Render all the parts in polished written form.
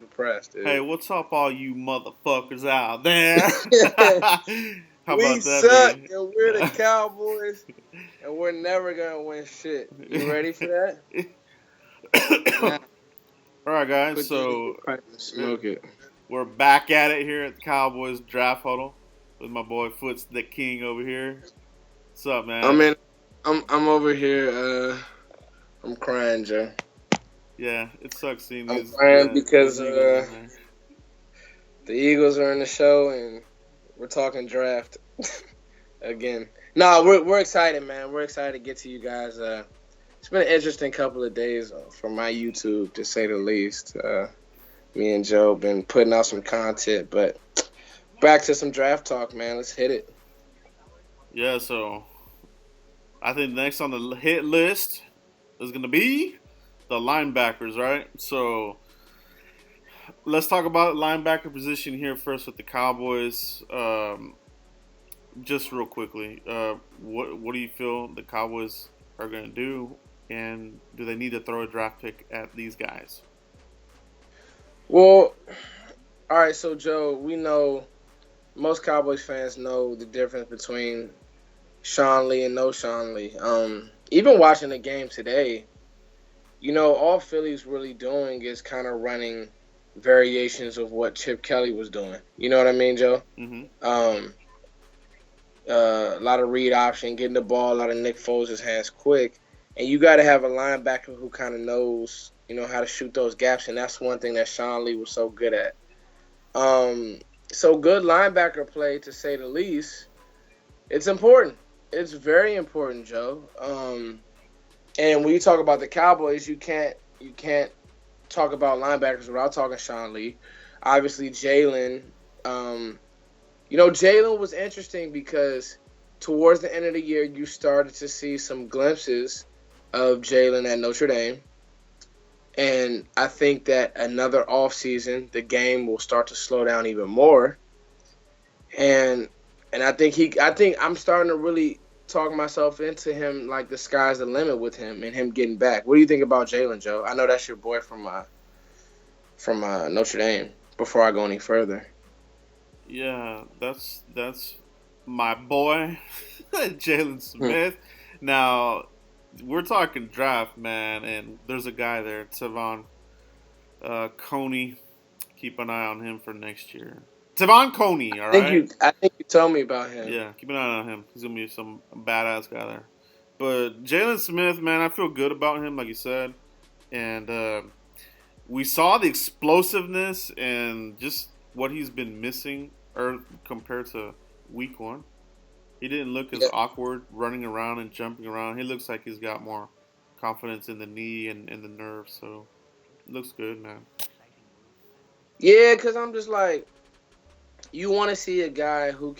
impressed, Hey, dude. what's up, all you motherfuckers out there? How We about suck, that, and we're the Cowboys, and we're never gonna win shit. You ready for that? Nah, All right, guys. put that in your So pipe and uh, smoke it. we're back at it here at the Cowboys Draft Huddle with my boy Foots the King over here. What's up, I'm man? in. I'm over here. I'm crying, Joe. Yeah, it sucks seeing I'm these crying these because Eagles win, man. the Eagles are in the show, and we're talking draft again. No, we're excited, man. We're excited to get to you guys. It's been an interesting couple of days for my YouTube, to say the least. Me and Joe been putting out some content, but back to some draft talk, man. Let's hit it. Yeah, so I think next on the hit list is gonna be the linebackers, right? So let's talk about linebacker position here first with the Cowboys. Just real quickly, what do you feel the Cowboys are going to do, and do they need to throw a draft pick at these guys? Well, all right. So Joe, we know most Cowboys fans know the difference between Sean Lee and no Sean Lee. Even watching the game today, all Philly's really doing is kind of running variations of what Chip Kelly was doing. You know what I mean, Joe? Mm-hmm. A lot of read option, getting the ball out of Nick Foles' hands quick, and you got to have a linebacker who kind of knows, how to shoot those gaps, and that's one thing that Sean Lee was so good at. So good linebacker play, to say the least. It's important. It's very important, Joe. And when you talk about the Cowboys, you can't talk about linebackers without talking Sean Lee. Obviously, Jalen. Jalen was interesting because towards the end of the year, you started to see some glimpses of Jalen at Notre Dame. And I think that another offseason, the game will start to slow down even more. And I think I'm starting to really talk myself into him, like the sky's the limit with him and him getting back. What do you think about Jalen, Joe? I know that's your boy from Notre Dame. Before I go any further. Yeah, that's my boy, Jalen Smith. Now we're talking draft, man, and there's a guy there, Tavon Coney. Keep an eye on him for next year. Tavon Coney, all right. I think you told me about him. Yeah, keep an eye on him. He's gonna be some badass guy there. But Jalen Smith, man, I feel good about him, like you said, and we saw the explosiveness and just what he's been missing, or compared to week one. He didn't look as awkward running around and jumping around. He looks like he's got more confidence in the knee and the nerve. So it looks good, man. Yeah, because I'm just like, you want to see a guy who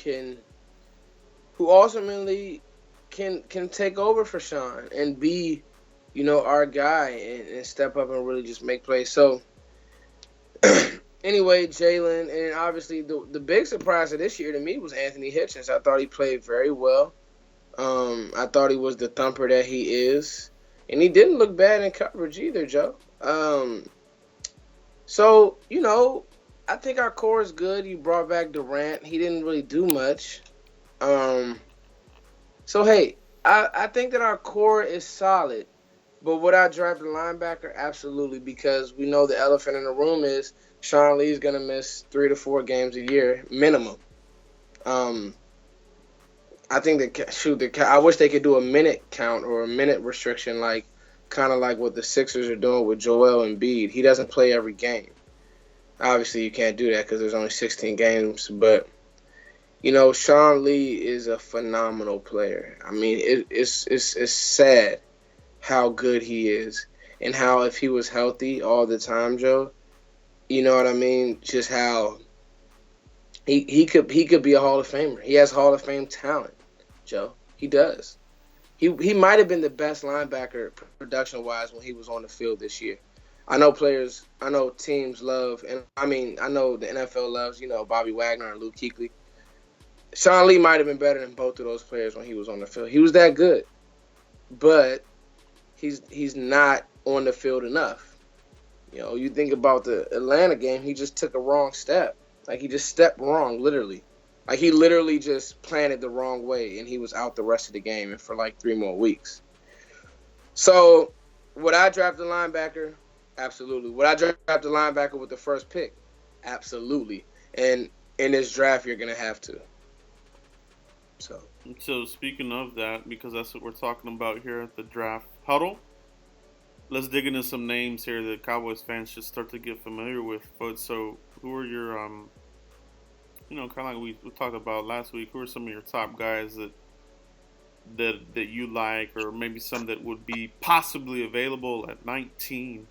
ultimately can take over for Sean and be, our guy and step up and really just make plays. So anyway, Jalen, and obviously the big surprise of this year to me was Anthony Hitchens. I thought he played very well. I thought he was the thumper that he is. And he didn't look bad in coverage either, Joe. So, I think our core is good. You brought back Durant. He didn't really do much. So, hey, I think that our core is solid. But would I draft a linebacker? Absolutely, because we know the elephant in the room is Sean Lee's going to miss 3 to 4 games a year, minimum. I think I wish they could do a minute count or a minute restriction, kind of like what the Sixers are doing with Joel Embiid. He doesn't play every game. Obviously, you can't do that because there's only 16 games. But, Sean Lee is a phenomenal player. I mean, it's sad how good he is and how if he was healthy all the time, Joe, you know what I mean? Just how he could be a Hall of Famer. He has Hall of Fame talent, Joe. He does. He might have been the best linebacker production-wise when he was on the field this year. I know teams love, and I know the NFL loves, Bobby Wagner and Luke Kuechly. Sean Lee might have been better than both of those players when he was on the field. He was that good, but he's not on the field enough. You think about the Atlanta game, he just took a wrong step. Like, he just stepped wrong, literally. Like, he literally just planted the wrong way, and he was out the rest of the game and for like 3 more weeks. So, would I draft a linebacker? Absolutely. Would I draft a linebacker with the first pick? Absolutely. And in this draft, you're going to have to. So speaking of that, because that's what we're talking about here at the draft huddle, let's dig into some names here that Cowboys fans should start to get familiar with. But so, who are your, kind of like we talked about last week, who are some of your top guys that you like, or maybe some that would be possibly available at 19?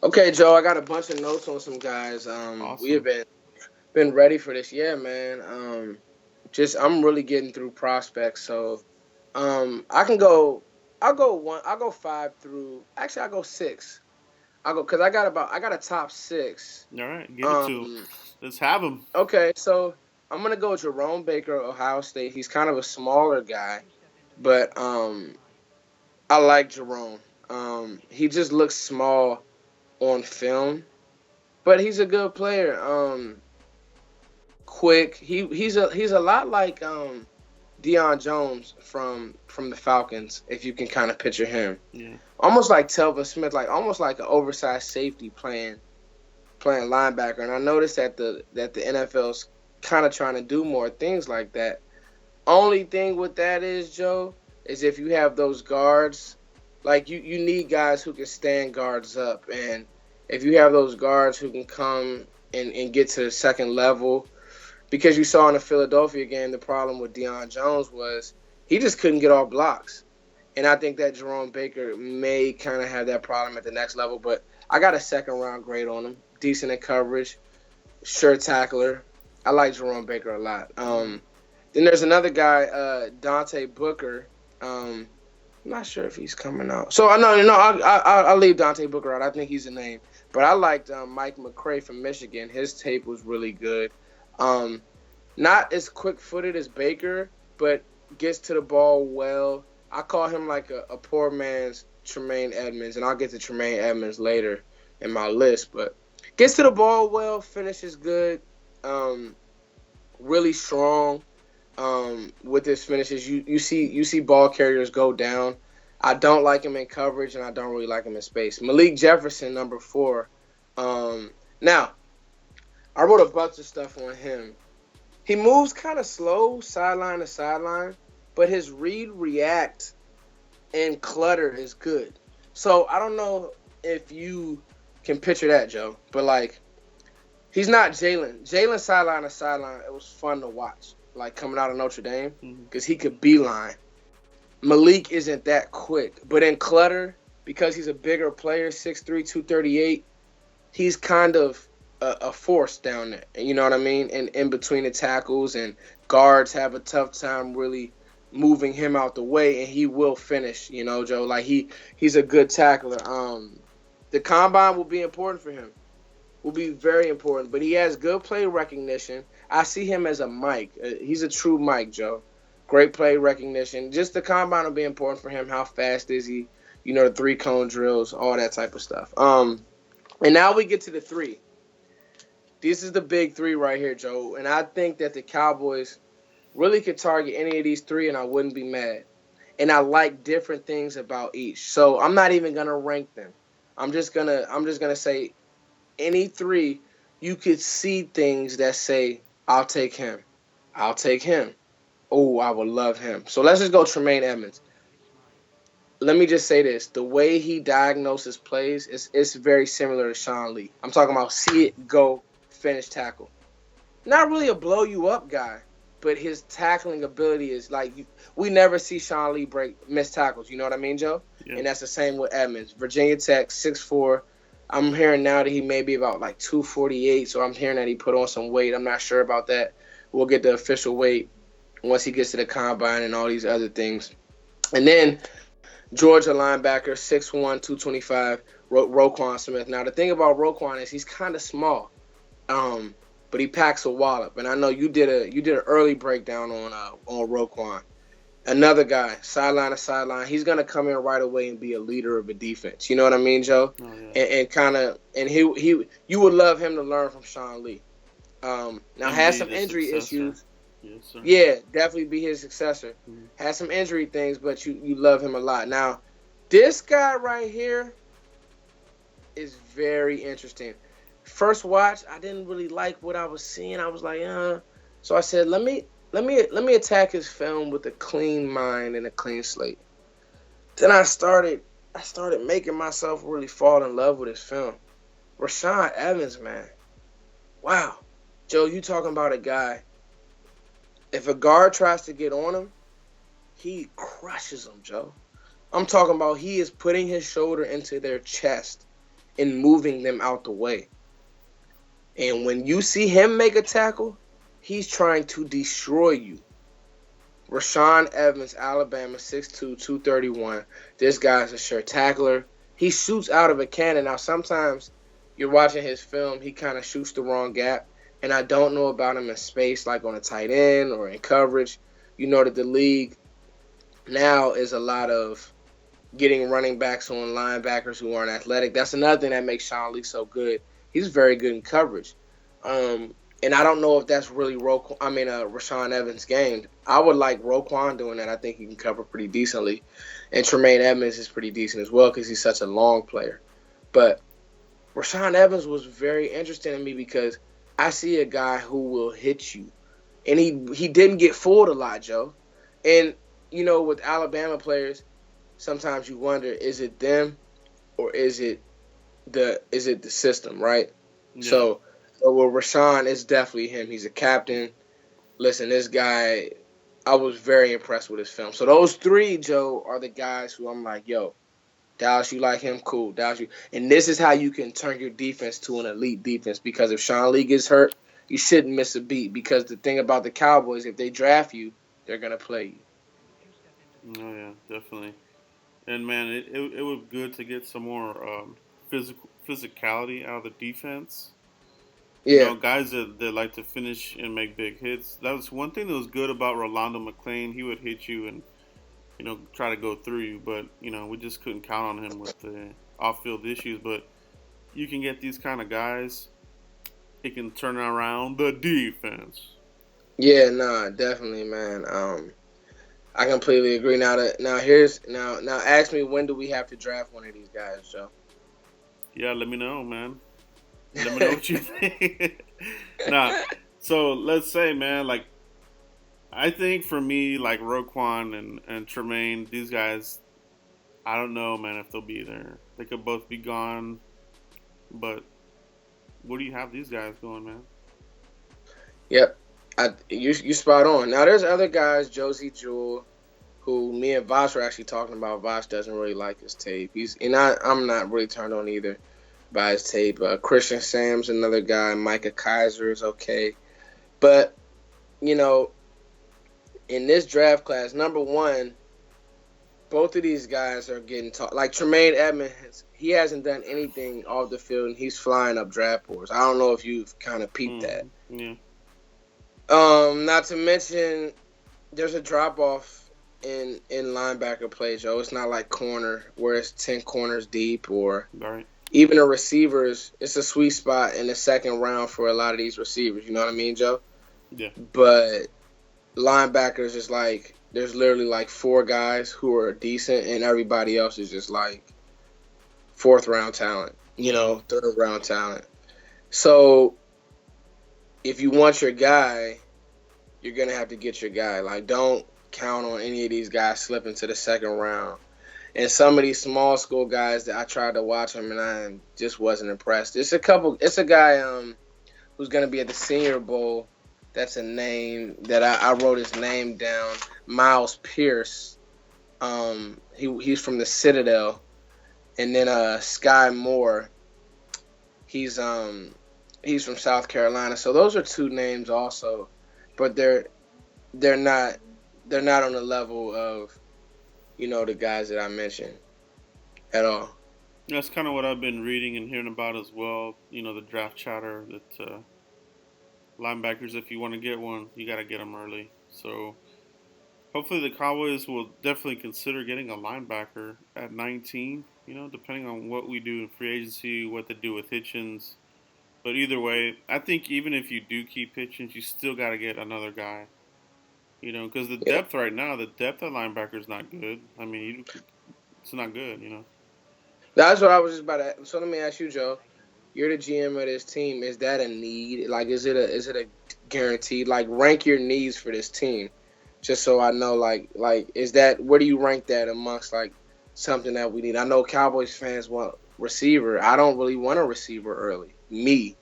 Okay, Joe, I got a bunch of notes on some guys. Awesome. We have been ready for this. Yeah, man. I'm really getting through prospects, so I can go. I'll go 5 through. Actually, I'll go 6. Because I got a top 6. All right, give it to him. Let's have him. Okay, so I'm gonna go Jerome Baker, Ohio State. He's kind of a smaller guy, but I like Jerome. He just looks small on film, but he's a good player. Quick. He's a lot like Deion Jones from the Falcons, if you can kind of picture him. Yeah. Almost like Telvin Smith, almost like an oversized safety playing linebacker. And I noticed that the NFL's kind of trying to do more things like that. Only thing with that is, Joe, is if you have those guards, like you need guys who can stand guards up. And if you have those guards who can come and get to the second level, because you saw in the Philadelphia game, the problem with Deion Jones was he just couldn't get off blocks. And I think that Jerome Baker may kind of have that problem at the next level. But I got a second-round grade on him. Decent in coverage. Sure tackler. I like Jerome Baker a lot. Then there's another guy, Dante Booker. I'm not sure if he's coming out. So, I'll leave Dante Booker out. I think he's a name. But I liked Mike McCray from Michigan. His tape was really good. Not as quick-footed as Baker, but gets to the ball well. I call him like a poor man's Tremaine Edmonds, and I'll get to Tremaine Edmonds later in my list. But gets to the ball well, finishes good, really strong with his finishes. You see ball carriers go down. I don't like him in coverage, and I don't really like him in space. Malik Jefferson, number 4. Now, I wrote a bunch of stuff on him. He moves kind of slow, sideline to sideline, but his react, and clutter is good. So I don't know if you can picture that, Joe, but he's not Jalen. Jalen sideline to sideline, it was fun to watch, coming out of Notre Dame, because he could beeline. Malik isn't that quick, but in clutter, because he's a bigger player, 6'3", 238, he's kind of a force down there. You know what I mean? And in between the tackles, and guards have a tough time really moving him out the way, and he will finish, Joe. He's a good tackler. The combine will be important for him. Will be very important, but he has good play recognition. I see him as a Mike. He's a true Mike, Joe. Great play recognition. Just the combine will be important for him. How fast is he? The 3-cone drills, all that type of stuff. And now we get to the 3. This is the big 3 right here, Joe. And I think that the Cowboys really could target any of these 3, and I wouldn't be mad. And I like different things about each. So I'm not even gonna rank them. I'm just gonna say any 3, you could see things that say, I'll take him. I'll take him. Oh, I would love him. So let's just go Tremaine Edmonds. Let me just say this. The way he diagnoses plays is very similar to Sean Lee. I'm talking about see it, go, finish, tackle. Not really a blow you up guy, but his tackling ability is we never see Sean Lee miss tackles. You know what I mean, Joe? Yeah. And that's the same with Edmonds. Virginia Tech, 6'4". I'm hearing now that he may be about 248, so I'm hearing that he put on some weight. I'm not sure about that. We'll get the official weight once he gets to the combine and all these other things. And then Georgia linebacker, 6'1", 225, Roquan Smith. Now, the thing about Roquan is he's kind of small, but he packs a wallop. And I know you did an early breakdown on Roquan. Another guy, sideline to sideline, he's gonna come in right away and be a leader of a defense. You know what I mean, Joe? Oh yeah. And kind of, and he, you would love him to learn from Sean Lee. Now And has be some the injury successor. issues. Yes, sir. Yeah, definitely be his successor. Mm-hmm. Has some injury things, but you love him a lot. Now, this guy right here is very interesting. First watch, I didn't really like what I was seeing. I was like, So I said, let me attack his film with a clean mind and a clean slate. Then I started making myself really fall in love with his film. Rashaan Evans, man. Wow. Joe, you talking about a guy. If a guard tries to get on him, he crushes them, Joe. I'm talking about he is putting his shoulder into their chest and moving them out the way. And when you see him make a tackle, he's trying to destroy you. Rashaan Evans, Alabama, 6'2", 231. This guy's a sure tackler. He shoots out of a cannon. Now, sometimes you're watching his film, he kind of shoots the wrong gap. And I don't know about him in space, like on a tight end or in coverage. You know that the league now is a lot of getting running backs on linebackers who aren't athletic. That's another thing that makes Sean Lee so good. He's very good in coverage. And I don't know if that's really Rashaan Evans' game. I would like Roquan doing that. I think he can cover pretty decently. And Tremaine Edmonds is pretty decent as well because he's such a long player. But Rashaan Evans was very interesting to me because I see a guy who will hit you. And he didn't get fooled a lot, Joe. And, with Alabama players, sometimes you wonder, is it them or is it the system, right? Yeah. So with Rashaan, it's definitely him. He's a captain. Listen, this guy, I was very impressed with his film. So those three, Joe, are the guys who I'm like, yo, Dallas, you like him? Cool. Dallas, and this is how you can turn your defense to an elite defense because if Sean Lee gets hurt, you shouldn't miss a beat because the thing about the Cowboys, if they draft you, they're going to play you. Oh yeah, definitely. And man, it was good to get some more physicality out of the defense. Yeah. Guys that like to finish and make big hits. That was one thing that was good about Rolando McClain. He would hit you and try to go through you, but we just couldn't count on him with the off-field issues. But you can get these kind of guys. It can turn around the defense. Yeah, nah, definitely, man. I completely agree. Now ask me, when do we have to draft one of these guys, Joe? Yeah, let me know, man. Let me know what you think. Nah, so let's say, man, like I think for me, like Roquan and Tremaine, these guys, I don't know, man, if they'll be there. They could both be gone, but what do you have these guys going, man? Yep, you spot on. Now there's other guys, Josie Jewell, who me and Vosh were actually talking about. Vosh doesn't really like his tape. I'm not really turned on either by his tape. Christian Sam's another guy. Micah Kaiser is okay, but in this draft class, number one, both of these guys are getting taught. Like Tremaine Edmonds, he hasn't done anything off the field, and he's flying up draft boards. I don't know if you've kind of peeped that. Yeah. Not to mention, there's a drop off in linebacker play, Joe. It's not like corner where it's 10 corners deep or right. Even the receivers. It's a sweet spot in the second round for a lot of these receivers. You know what I mean, Joe? Yeah. But linebackers is like there's literally like 4 guys who are decent, and everybody else is just like 4th round talent. 3rd round talent. So if you want your guy, you're gonna have to get your guy. Like, don't count on any of these guys slipping to the 2nd round. And some of these small school guys that I tried to watch them, and I just wasn't impressed. It's a guy who's gonna be at the Senior Bowl. That's a name that I wrote his name down. Miles Pierce. He's from the Citadel, and then Sky Moore. He's from South Carolina. So those are 2 names also, but they're not on the level of the guys that I mentioned at all. That's kind of what I've been reading and hearing about as well. The draft chatter that linebackers, if you want to get one, you got to get them early. So hopefully the Cowboys will definitely consider getting a linebacker at 19. Depending on what we do in free agency, what they do with Hitchens. But either way, I think even if you do keep Hitchens, you still got to get another guy. Because the Yeah, depth right now, the depth at linebacker is not good. I mean, it's not good. that's what I was just about to. So let me ask you, Joe. You're the GM of this team. Is that a need? Like, is it a guaranteed? Like, rank your needs for this team, just so I know. Like, is that where do you rank that amongst like something that we need? I know Cowboys fans want receiver. I don't really want a receiver early. Me.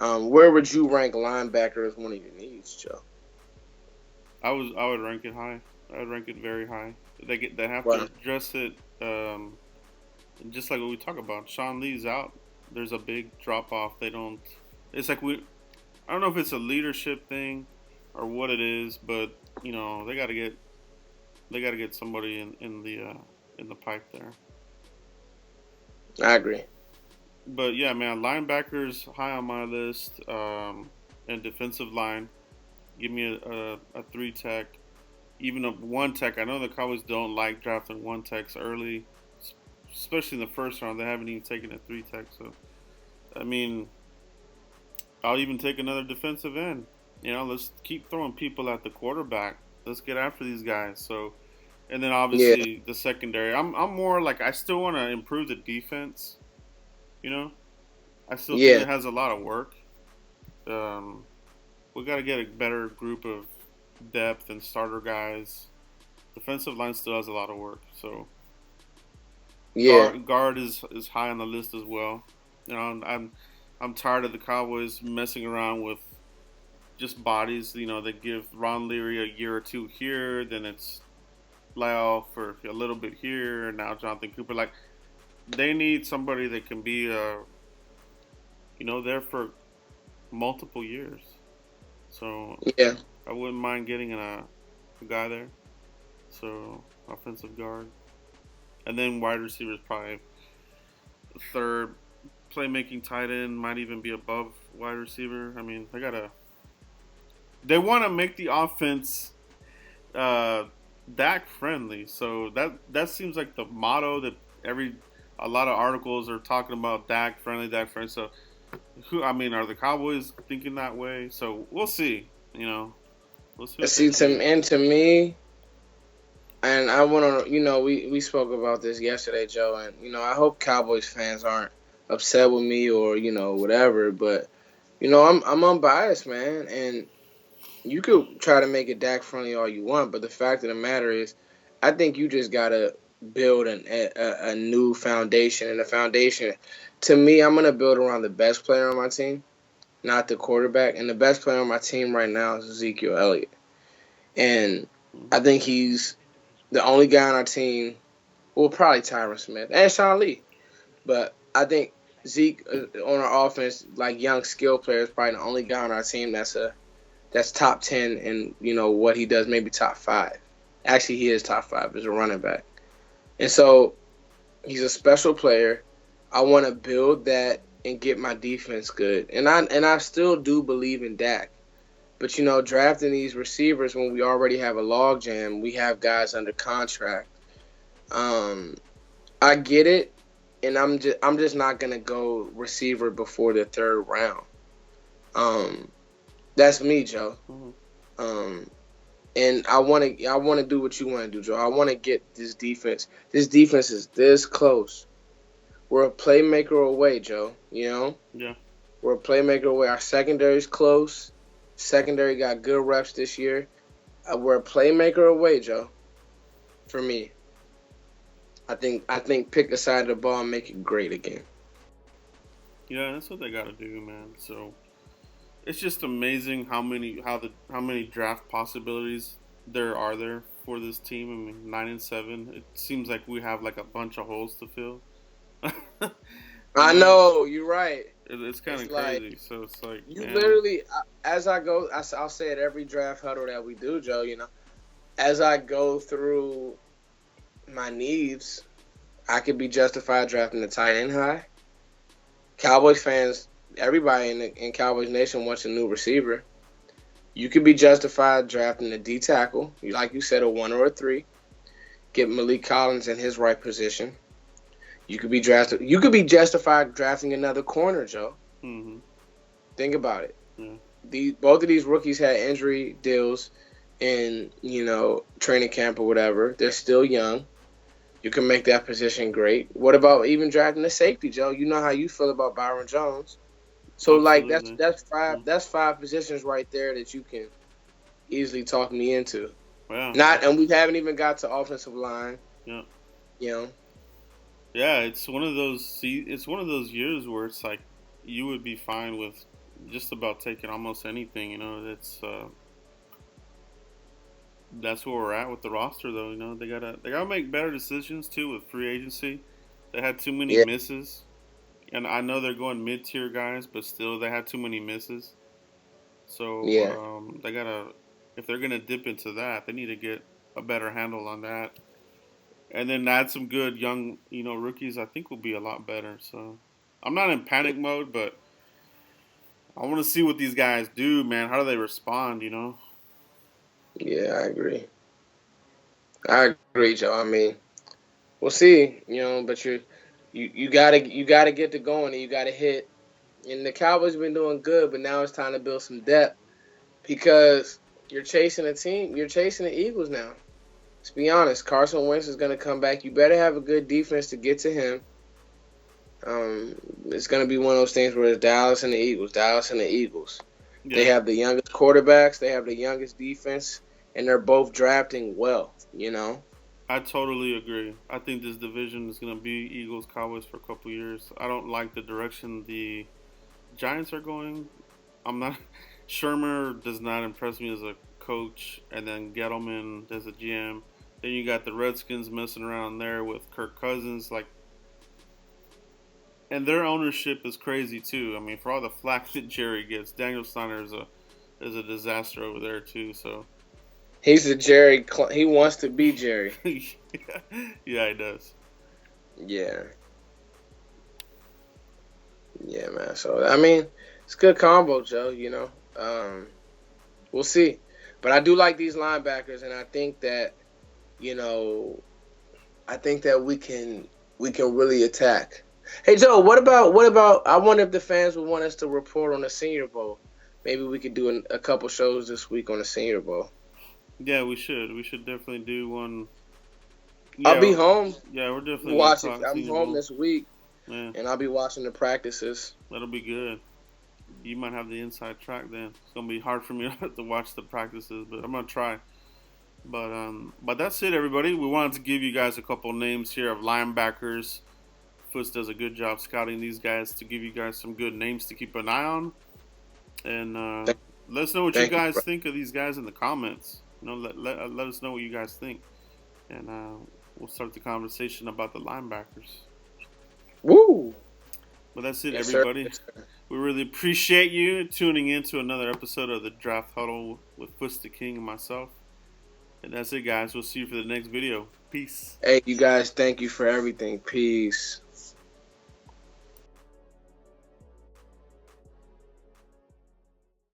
Where would you rank linebacker as one of your needs, Joe? I would rank it high. I would rank it very high. They have to Wow. address it. Just like what we talk about, Sean Lee's out. There's a big drop off. They don't. It's like we. I don't know if it's a leadership thing or what it is, but they got to get somebody in the pipe there. I agree. But yeah, man, linebackers high on my list, and defensive line. Give me a 3 tech, even a 1 tech. I know the Cowboys don't like drafting 1 techs early, especially in the first round. They haven't even taken a 3 tech. So, I mean, I'll even take another defensive end. Let's keep throwing people at the quarterback. Let's get after these guys. So, and then Yeah. obviously the secondary. I'm more like I still want to improve the defense. You know, I still think Yeah. it has a lot of work. Um, we got to get a better group of depth and starter guys. Defensive line still has a lot of work. So Yeah. guard is high on the list as well. I'm tired of the Cowboys messing around with just bodies. They give Ron Leary a year or two here, then it's Lau for a little bit here, and now Jonathan Cooper. Like they need somebody that can be there for multiple years. So Yeah. I wouldn't mind getting a guy there. So offensive guard, and then wide receiver is probably third. Playmaking tight end might even be above wide receiver. I mean, they want to make the offense Dak friendly. So that seems like the motto that a lot of articles are talking about Dak friendly, Dak friendly. So are the Cowboys thinking that way? So we'll see. We'll see what they See, can do. to me, and I want to, we spoke about this yesterday, Joe, and I hope Cowboys fans aren't upset with me or whatever, but I'm unbiased, man, and you could try to make it Dak friendly all you want, but the fact of the matter is, I think you just gotta build a new foundation, and the foundation, to me, I'm gonna build around the best player on my team, not the quarterback, and the best player on my team right now is Ezekiel Elliott, and I think he's the only guy on our team, well, probably Tyron Smith and Sean Lee. But I think Zeke on our offense, like young skill player, is probably the only guy on our team that's top 10 in what he does, maybe top 5. Actually, he is top 5 as a running back, and so he's a special player. I want to build that and get my defense good, and I still do believe in Dak. But drafting these receivers when we already have a logjam, we have guys under contract. Um, I get it, and I'm just not gonna go receiver before the third round. Um, that's me, Joe. Mm-hmm. Um, and I wanna do what you wanna do, Joe. I wanna get this defense. This defense is this close. We're a playmaker away, Joe. Yeah. We're a playmaker away. Our secondary is close. Secondary got good reps this year. We're a playmaker away, Joe. For me, I think pick a side of the ball and make it great again. Yeah, that's what they got to do, man. So it's just amazing how many draft possibilities there for this team. I mean, 9-7. It seems like we have like a bunch of holes to fill. you I know, know you're right. it's kind It's of like crazy. So it's like, you man, literally, as I go, I'll say it every draft huddle that we do, Joe. As I go through my needs, I could be justified drafting the tight end high. Cowboys fans, everybody in Cowboys Nation wants a new receiver. You could be justified drafting a D tackle, like you said, a 1 or a 3. Get Malik Collins in his right position. You could be justified drafting another corner, Joe. Mm-hmm. Think about it. Yeah. Both of these rookies had injury deals in training camp or whatever. They're still young. You can make that position great. What about even drafting a safety, Joe? You know how you feel about Byron Jones. So Absolutely. that's five positions right there that you can easily talk me into. Yeah. And we haven't even got to offensive line. Yeah. Yeah, it's one of those. It's one of those years where it's like you would be fine with just about taking almost anything. That's where we're at with the roster, though. They gotta make better decisions too with free agency. They had too many misses, and I know they're going mid-tier guys, but still they had too many misses. So they gotta, if they're gonna dip into that, they need to get a better handle on that, and then add some good young, rookies. I think will be a lot better. So I'm not in panic mode, but I want to see what these guys do, man. How do they respond? Yeah, I agree. Joe. I mean, we'll see. But you gotta get to going, and you gotta hit. And the Cowboys have been doing good, but now it's time to build some depth because you're chasing a team. You're chasing the Eagles now. Let's be honest. Carson Wentz is going to come back. You better have a good defense to get to him. It's going to be one of those things where it's Dallas and the Eagles. Yeah. They have the youngest quarterbacks. They have the youngest defense, and they're both drafting well. I totally agree. I think this division is going to be Eagles Cowboys for a couple years. I don't like the direction the Giants are going. I'm not. Shermer does not impress me as a coach, and then Gettleman as a GM. Then you got the Redskins messing around there with Kirk Cousins, and their ownership is crazy too. I mean, for all the flack that Jerry gets, Daniel Snyder is a disaster over there too. So he's a Jerry. He wants to be Jerry. Yeah, he does. Yeah. Yeah, man. So I mean, it's a good combo, Joe. We'll see, but I do like these linebackers, and I think that we can really attack. Hey, Joe, what about? I wonder if the fans would want us to report on the Senior Bowl. Maybe we could do a couple shows this week on the Senior Bowl. Yeah, we should. We should definitely do one. Yeah, I'll be home. Yeah, we're definitely watching. I'm home this week. Yeah. And I'll be watching the practices. That'll be good. You might have the inside track then. It's gonna be hard for me to watch the practices, but I'm gonna try. But that's it, everybody. We wanted to give you guys a couple names here of linebackers. Foots does a good job scouting these guys to give you guys some good names to keep an eye on. And let us know what you guys think of these guys in the comments. Let us know what you guys think, and we'll start the conversation about the linebackers. Woo! But that's it, everybody. Yes, we really appreciate you tuning in to another episode of the Draft Huddle with Foots the King and myself. And that's it, guys. We'll see you for the next video. Peace. Hey, you guys, thank you for everything. Peace.